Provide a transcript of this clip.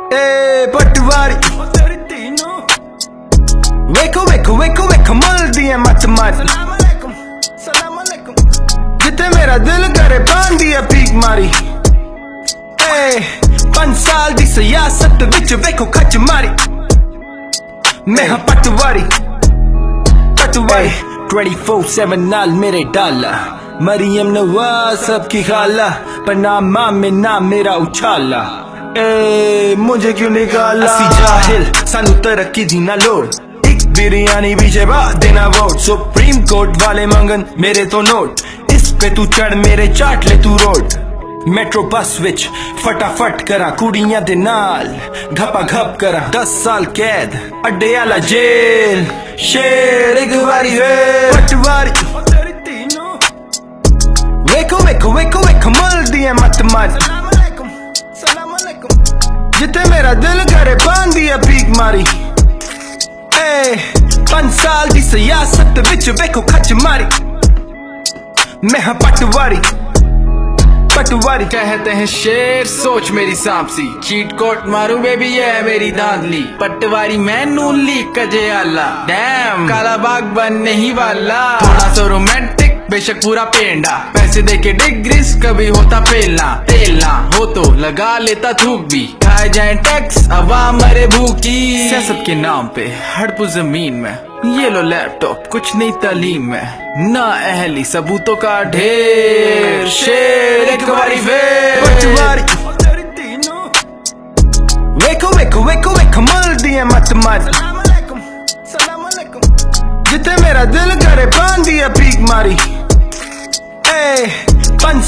ए पटवारी वेखो वेखो वेखो वेखो मलदी है मत मारी जिते मेरा दिल करे पांदी है पीक मारी। ए 5 साल दी सियासत विच वेखो खच मारी। मैं हाँ पटवारी 24/7 नाल मेरे डाला मरियम नवाज सबकी खाला पर नामा में नाम मेरा उछाला। ए मुझे क्यों निकाला असी जाहिल सानू तरक्की दी ना लोड़ एक बिरयानी पीछे बाद देना वोट। सुप्रीम कोर्ट वाले मंगन मेरे तो नोट इस पे तू चढ़ मेरे चाट ले तू रोड। मेट्रो बस विच फटाफट करा कुड़ियां दे नाल घपा घप करा 10 साल कैद अड्डे आला जेल शेर एक बारी पटवारी वेखो वेखो वेखो वेखो मलदी है मत मारी जिते मेरा दिल करे पांदी है पीक मारी। ए 5 साल दी सियासत विच वेखो खच मारी। मैं हाँ पटवारी कहते हैं शेर सोच मेरी सांपसी चीट कोट मारू बेबी ये है मेरी धांधली। पटवारी मैं नून लीक कजे आला डैम काला बाग बनने ही वाला। थोड़ा सा रोमांटिक बेशक पूरा पेंडा पैसे देके डिग्रीज कभी होता पेलना हो तो लगा लेता थूक भी खाए जाए टैक्स अवाम मरे भूखी। सियासत के नाम पे हड़पू जमीन में ये लो लैपटॉप कुछ नहीं तालीम में ना अहली सबूतों का ढेर शेर एक बारी पटवारी वेखो वेखो वेखो वेखो मलदी है मत मारी जिते मेरा दिल करे पांदी है पीक मारी। ए 5